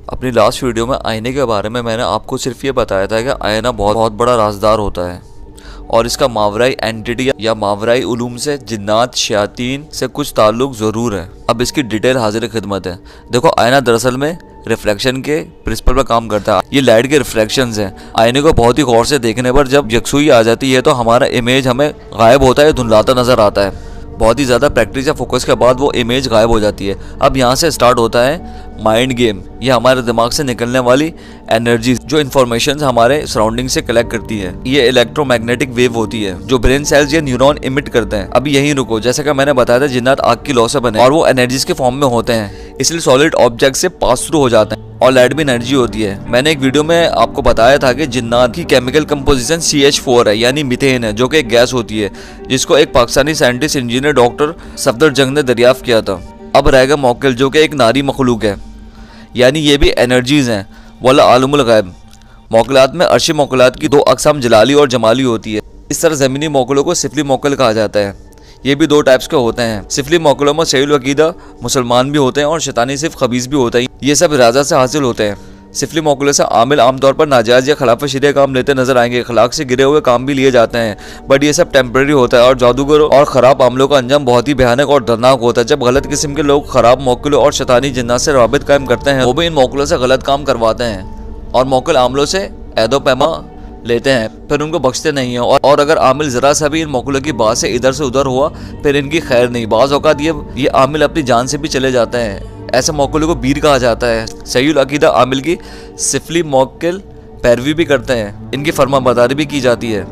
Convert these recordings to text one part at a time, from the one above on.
अपनी last video में आईने के बारे में मैंने आपको सिर्फ ये बताया था कि आईना बहुत बड़ा राजदार होता है और इसका मावराई एंटिटी या मावराई उलूम से जिन्नात शयातीन से कुछ ताल्लुक ज़रूर है। अब इसकी डिटेल हाजिर खिदमत है। देखो, आईना दरअसल में रिफ्लेक्शन के प्रिंसिपल पर काम करता है। ये लाइट के रिफ्लेक्शंस हैं। आईने को बहुत ही गौर से देखने पर जब यकसुई आ जाती है तो हमारा इमेज हमें गायब होता है, धुंधलाता नज़र आता है। बहुत ही ज़्यादा प्रैक्टिस या फोकस के बाद वो इमेज गायब हो जाती है। अब यहाँ से स्टार्ट होता है माइंड गेम। ये हमारे दिमाग से निकलने वाली एनर्जी जो इन्फॉर्मेशन हमारे सराउंडिंग से कलेक्ट करती है, ये इलेक्ट्रोमैग्नेटिक वेव होती है जो ब्रेन सेल्स या न्यूरॉन इमिट करते हैं। अभी यहीं रुको, जैसे कि मैंने बताया था जिन्नात आग की लौ से बने और वो एनर्जीज के फॉर्म में होते हैं, इसलिए सॉलिड ऑब्जेक्ट से पास थ्रू हो जाते हैं। और लाइट भी एनर्जी होती है। मैंने एक वीडियो में आपको बताया था कि जिन्नात की केमिकल कंपोजिशन CH4 है, यानी मीथेन है, जो कि एक गैस होती है जिसको एक Pakistani scientist engineer doctor Safdar जंग ने दरियाफ्त किया था। अब रहेगा मोक्किल, जो कि एक नारी मखलूक है, यानी ये भी एनर्जीज हैं। वल्ला आलमुल गैब। मोक्किलात में अर्शी मोक्किलात की दो अक़साम जलाली और जमाली होती है। इस तरह ज़मीनी मोक्किलों को सिफली मोक्किल कहा जाता है। ये भी दो टाइप्स के होते हैं। सिफली मोक्किलों में सहील अकीदा मुसलमान भी होते हैं और शैतानी सिर्फ खबीस भी होता है। ये सब राजा से हासिल होते हैं। सिफली मोक्किलों से आमिल आमतौर पर नाजायज़ या खिलाफ शरीयत काम लेते नजर आएंगे। अखलाक से गिरे हुए काम भी लिए जाते हैं, बट ये सब टेम्परेरी होता है। और जादूगरों और ख़राब अमलों का अंजाम बहुत ही भयानक और दर्दनाक होता है। जब गलत किस्म के लोग ख़राब मोक्किलों और शैतानी जिन्नात से राबित कायम करते हैं, वो भी इन मोक्किलों से गलत काम करवाते हैं और मोक्किल आमलों से ऐदो पैमा लेते हैं, फिर उनको बख्शते नहीं हैं। और अगर आमिल ज़रा सा भी इन मोक्किलों की बात से इधर से उधर हुआ, फिर इनकी खैर नहीं। बाज़ औक़ात ये आमिल अपनी जान से भी चले जाते हैं। ऐसे मोक्किलों को बीर कहा जाता है। सहील अकीदा आमिल की सिफली मोक्किल पैरवी भी करते हैं, इनकी फरमाबरदारी भी की जाती है।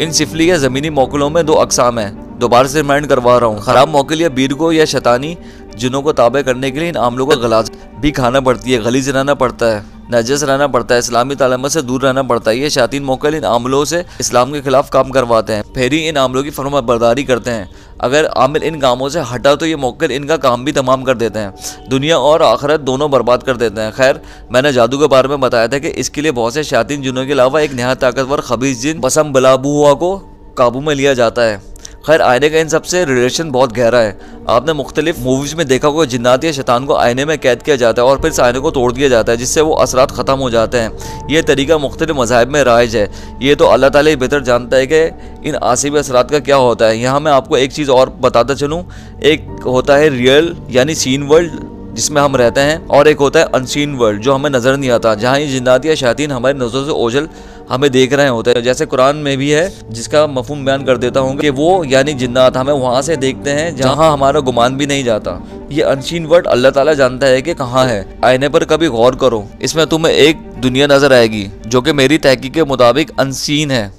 इन सिफली या ज़मीनी मोक्किलों में दो अक़साम हैं। दोबारा से रिमाइंड करवा रहा हूँ, ख़राब मोक्किल या बीर को या शैतानी जिन्हों को ताबे करने के लिए इन आमलों को गलाज भी खाना पड़ती है, गलीज रहना पड़ता है, नजस रहना पड़ता है, इस्लामी तालीमत से दूर रहना पड़ता है। ये शातीन मोक्किल इन आमलों से इस्लाम के खिलाफ काम करवाते हैं, फिर ही इन आमलों की फरमाबरदारी करते हैं। अगर आमिल इन कामों से हटा तो ये मोक्किल इनका काम भी तमाम कर देते हैं, दुनिया और आखिरत दोनों बर्बाद कर देते हैं। खैर, मैंने जादू के बारे में बताया था कि इसके लिए बहुत से शातीन जिन्हों के अलावा एक नहायत ताकतवर खबीस जिन बसम बलाबुआ को काबू में लिया जाता है। खैर, आईने का इन सबसे रिलेशन बहुत गहरा है। आपने मुख्तलिफ मूवीज़ में देखा होगा जिन्नात या शैतान को आईने में कैद किया जाता है और फिर इस आईने को तोड़ दिया जाता है, जिससे वो असरात ख़त्म हो जाते हैं। ये तरीका मुख्तलिफ मज़ाहिब में राइज है। ये तो अल्लाह ताला ही बेहतर जानता है कि इन आसिब असरात का क्या होता है। यहाँ मैं आपको एक चीज़ और बताता चलूँ, एक होता है रियल यानी सीन वर्ल्ड जिसमें हम रहते हैं, और एक होता है अनसीन वर्ल्ड जो हमें नज़र नहीं आता, जहाँ ये जिन्नात या शैतान हमारी नज़रों से ओझल हमें देख रहे होते हैं। जैसे कुरान में भी है, जिसका मफहूम बयान कर देता हूँ कि वो यानी जिन्नात हमें वहाँ से देखते हैं जहाँ हमारा गुमान भी नहीं जाता। ये अनसीन वर्ल्ड अल्लाह ताला जानता है कि कहाँ है। आईने पर कभी गौर करो, इसमें तुम्हें एक दुनिया नज़र आएगी जो कि मेरी तहकीक के मुताबिक अनसीन है।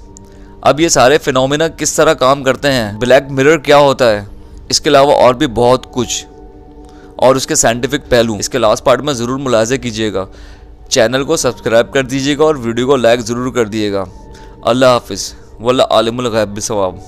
अब ये सारे फिनोमिना किस तरह काम करते हैं, ब्लैक मिरर क्या होता है, इसके अलावा और भी बहुत कुछ और उसके साइंटिफिक पहलू इसके लास्ट पार्ट में ज़रूर मुलाहिज़ा कीजिएगा। चैनल को सब्सक्राइब कर दीजिएगा और वीडियो को लाइक ज़रूर कर दिएगा। अल्लाह हाफिज़। वल्लाह आलिमुल गैब बिस्सवाब।